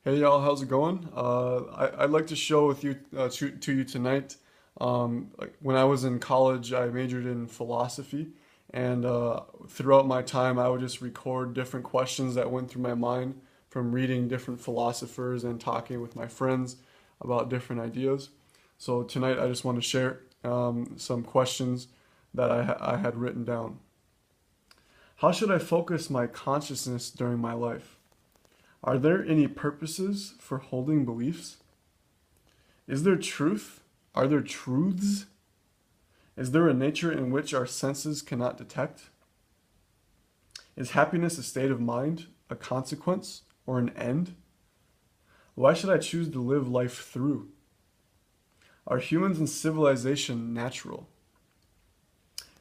Hey y'all, how's it going? I'd like to show with you to you tonight. When I was in college, I majored in philosophy, and throughout my time, I would just record different questions that went through my mind from reading different philosophers and talking with my friends about different ideas. So tonight, I just want to share some questions that I had written down. How should I focus my consciousness during my life? Are there any purposes for holding beliefs? Is there truth? Are there truths? Is there a nature in which our senses cannot detect? Is happiness a state of mind, a consequence, or an end? Why should I choose to live life through? Are humans and civilization natural?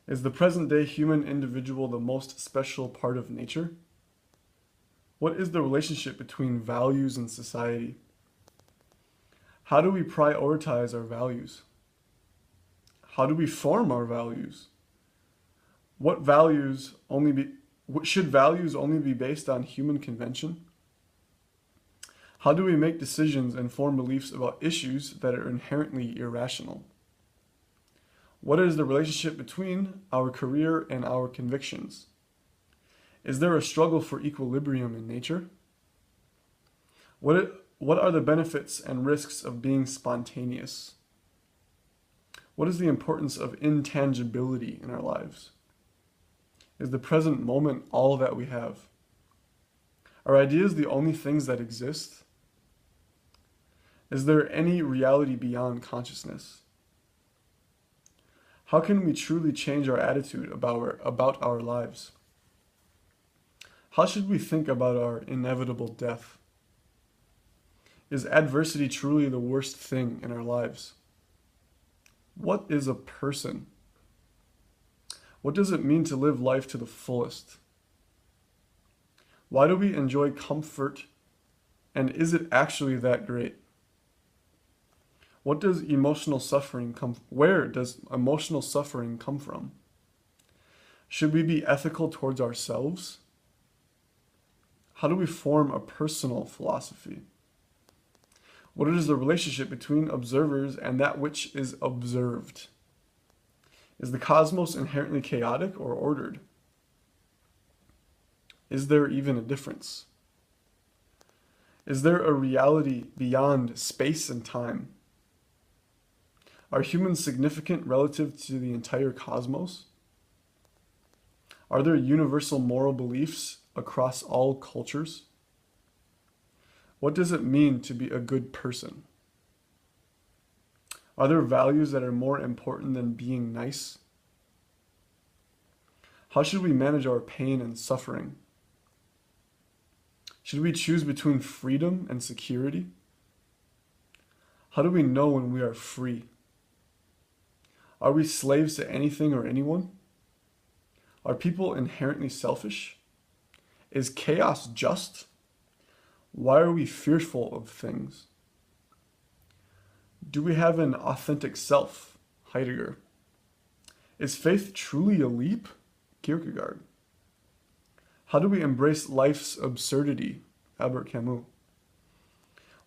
Is the present day human individual the most special part of nature? What is the relationship between values and society? How do we prioritize our values? How do we form our values? What values only be should values only be based on human convention? How do we make decisions and form beliefs about issues that are inherently irrational? What is the relationship between our career and our convictions? Is there a struggle for equilibrium in nature? What are the benefits and risks of being spontaneous? What is the importance of intangibility in our lives? Is the present moment all that we have? Are ideas the only things that exist? Is there any reality beyond consciousness? How can we truly change our attitude about our lives? How should we think about our inevitable death? Is adversity truly the worst thing in our lives? What is a person? What does it mean to live life to the fullest? Why do we enjoy comfort, and is it actually that great? Where does emotional suffering come from? Should we be ethical towards ourselves? How do we form a personal philosophy? What is the relationship between observers and that which is observed? Is the cosmos inherently chaotic or ordered? Is there even a difference? Is there a reality beyond space and time? Are humans significant relative to the entire cosmos? Are there universal moral beliefs across all cultures? What does it mean to be a good person? Are there values that are more important than being nice? How should we manage our pain and suffering? Should we choose between freedom and security? How do we know when we are free? Are we slaves to anything or anyone? Are people inherently selfish? Is chaos just? Why are we fearful of things? Do we have an authentic self? Heidegger. Is faith truly a leap? Kierkegaard. How do we embrace life's absurdity? Albert Camus.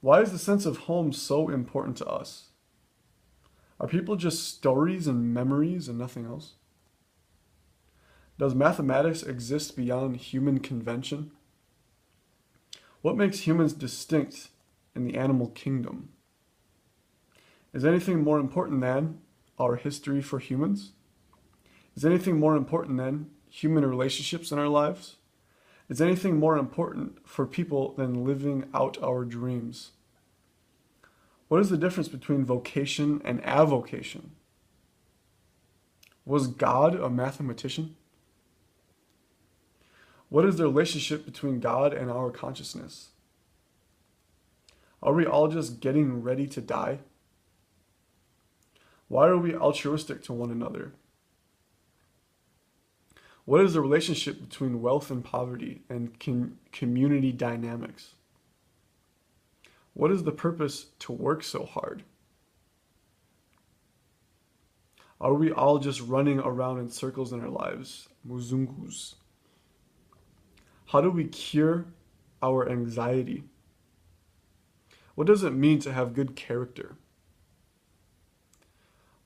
Why is the sense of home so important to us? Are people just stories and memories and nothing else? Does mathematics exist beyond human convention? What makes humans distinct in the animal kingdom? Is anything more important than our history for humans? Is anything more important than human relationships in our lives? Is anything more important for people than living out our dreams? What is the difference between vocation and avocation? Was God a mathematician? What is the relationship between God and our consciousness? Are we all just getting ready to die? Why are we altruistic to one another? What is the relationship between wealth and poverty and community dynamics? What is the purpose to work so hard? Are we all just running around in circles in our lives? Muzungus. How do we cure our anxiety? What does it mean to have good character?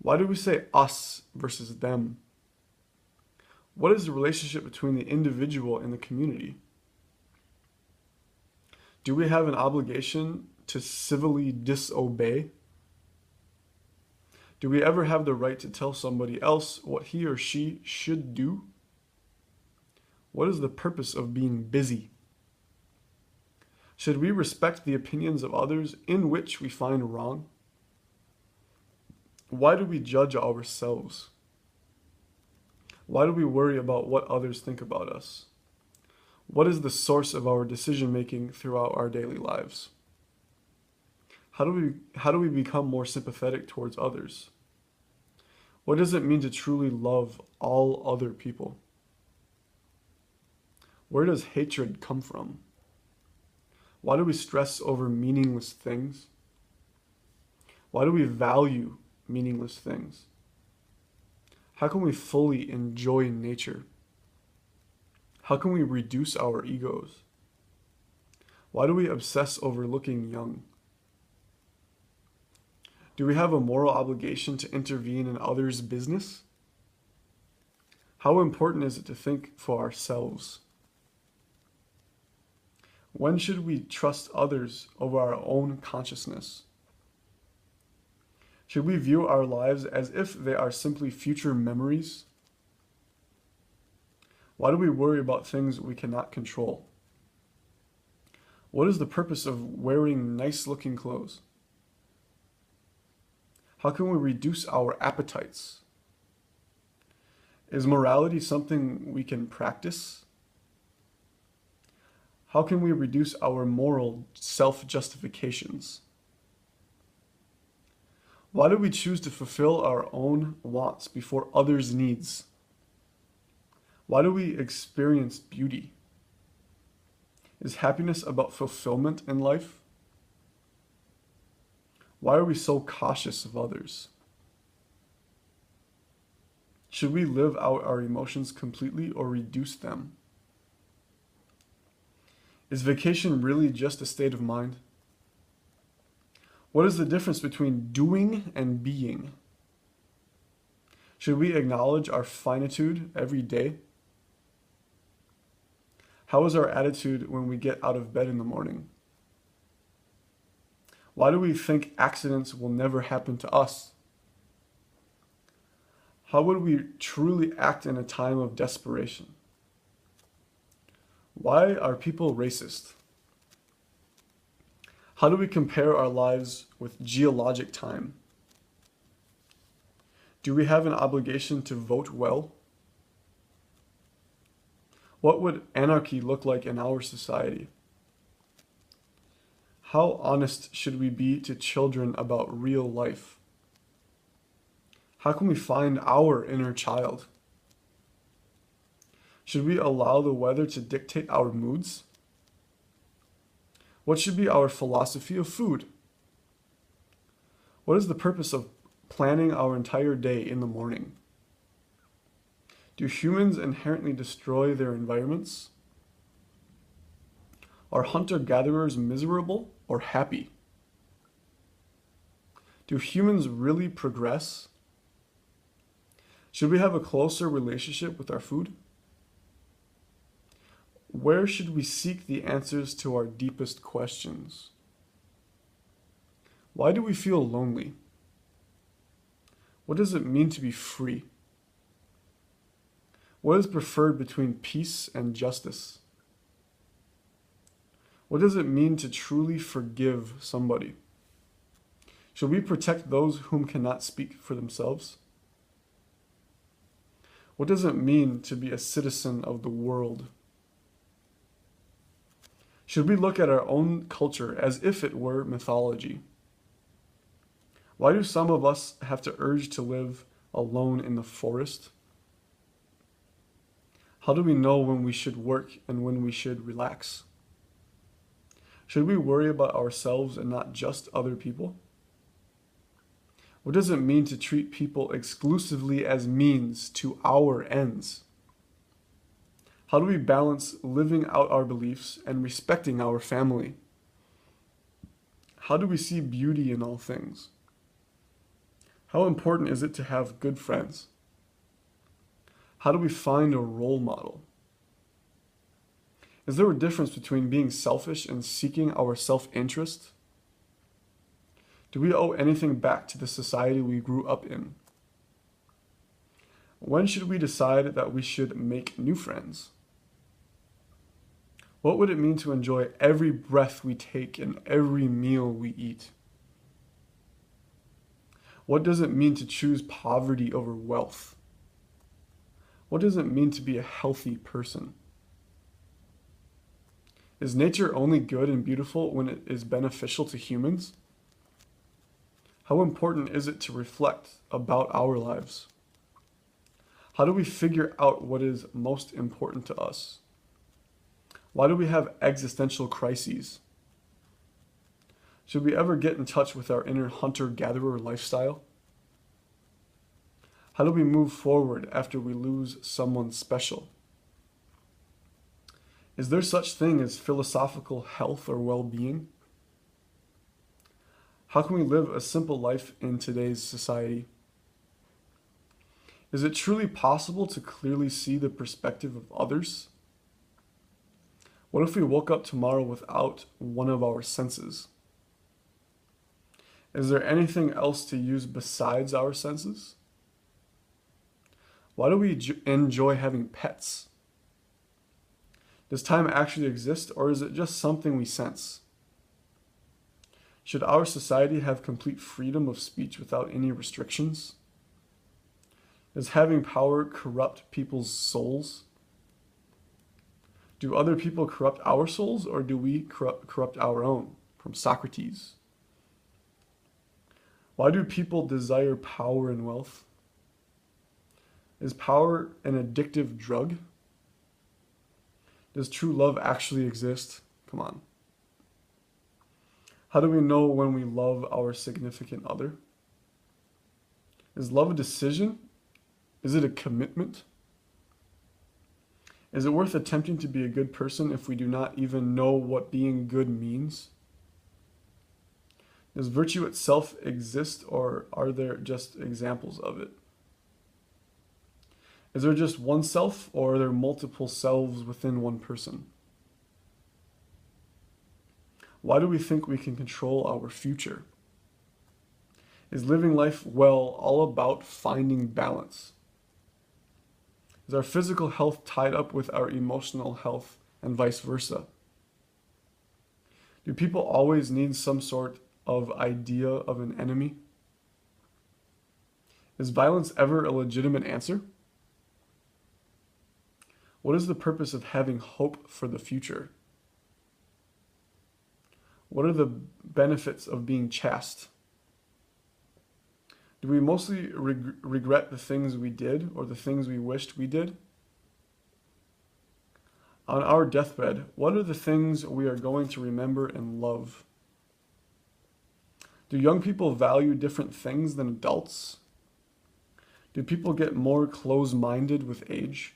Why do we say us versus them? What is the relationship between the individual and the community? Do we have an obligation to civilly disobey? Do we ever have the right to tell somebody else what he or she should do? What is the purpose of being busy? Should we respect the opinions of others in which we find wrong? Why do we judge ourselves? Why do we worry about what others think about us? What is the source of our decision making throughout our daily lives? How do we become more sympathetic towards others? What does it mean to truly love all other people? Where does hatred come from? Why do we stress over meaningless things? Why do we value meaningless things? How can we fully enjoy nature? How can we reduce our egos? Why do we obsess over looking young? Do we have a moral obligation to intervene in others' business? How important is it to think for ourselves? When should we trust others over our own consciousness? Should we view our lives as if they are simply future memories? Why do we worry about things we cannot control? What is the purpose of wearing nice-looking clothes? How can we reduce our appetites? Is morality something we can practice? How can we reduce our moral self-justifications? Why do we choose to fulfill our own wants before others' needs? Why do we experience beauty? Is happiness about fulfillment in life? Why are we so cautious of others? Should we live out our emotions completely or reduce them? Is vacation really just a state of mind? What is the difference between doing and being? Should we acknowledge our finitude every day? How is our attitude when we get out of bed in the morning? Why do we think accidents will never happen to us? How would we truly act in a time of desperation? Why are people racist? How do we compare our lives with geologic time? Do we have an obligation to vote well? What would anarchy look like in our society? How honest should we be to children about real life? How can we find our inner child? Should we allow the weather to dictate our moods? What should be our philosophy of food? What is the purpose of planning our entire day in the morning? Do humans inherently destroy their environments? Are hunter-gatherers miserable or happy? Do humans really progress? Should we have a closer relationship with our food? Where should we seek the answers to our deepest questions? Why do we feel lonely? What does it mean to be free? What is preferred between peace and justice? What does it mean to truly forgive somebody? Should we protect those whom cannot speak for themselves? What does it mean to be a citizen of the world? Should we look at our own culture as if it were mythology? Why do some of us have to urge to live alone in the forest? How do we know when we should work and when we should relax? Should we worry about ourselves and not just other people? What does it mean to treat people exclusively as means to our ends? How do we balance living out our beliefs and respecting our family? How do we see beauty in all things? How important is it to have good friends? How do we find a role model? Is there a difference between being selfish and seeking our self-interest? Do we owe anything back to the society we grew up in? When should we decide that we should make new friends? What would it mean to enjoy every breath we take and every meal we eat? What does it mean to choose poverty over wealth? What does it mean to be a healthy person? Is nature only good and beautiful when it is beneficial to humans? How important is it to reflect about our lives? How do we figure out what is most important to us? Why do we have existential crises? Should we ever get in touch with our inner hunter-gatherer lifestyle? How do we move forward after we lose someone special? Is there such thing as philosophical health or well-being? How can we live a simple life in today's society? Is it truly possible to clearly see the perspective of others? What if we woke up tomorrow without one of our senses? Is there anything else to use besides our senses? Why do we enjoy having pets? Does time actually exist, or is it just something we sense? Should our society have complete freedom of speech without any restrictions? Does having power corrupt people's souls? Do other people corrupt our souls, or do we corrupt our own? From Socrates. Why do people desire power and wealth? Is power an addictive drug? Does true love actually exist? Come on. How do we know when we love our significant other? Is love a decision? Is it a commitment? Is it worth attempting to be a good person if we do not even know what being good means? Does virtue itself exist, or are there just examples of it? Is there just one self, or are there multiple selves within one person? Why do we think we can control our future? Is living life well all about finding balance? Is our physical health tied up with our emotional health and vice versa? Do people always need some sort of idea of an enemy? Is violence ever a legitimate answer? What is the purpose of having hope for the future? What are the benefits of being chaste? Do we mostly regret the things we did or the things we wished we did? On our deathbed, what are the things we are going to remember and love? Do young people value different things than adults? Do people get more close-minded with age?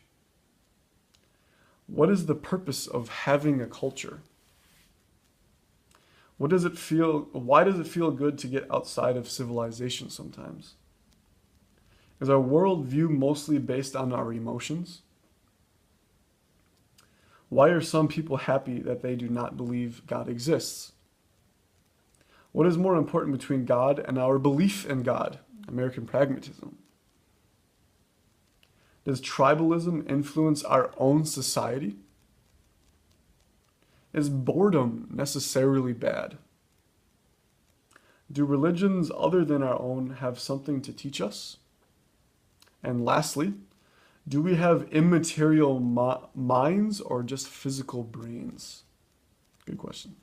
What is the purpose of having a culture? Why does it feel good to get outside of civilization sometimes? Is our worldview mostly based on our emotions? Why are some people happy that they do not believe God exists? What is more important between God and our belief in God? American pragmatism. Does tribalism influence our own society? Is boredom necessarily bad? Do religions other than our own have something to teach us? And lastly, do we have immaterial minds or just physical brains? Good question.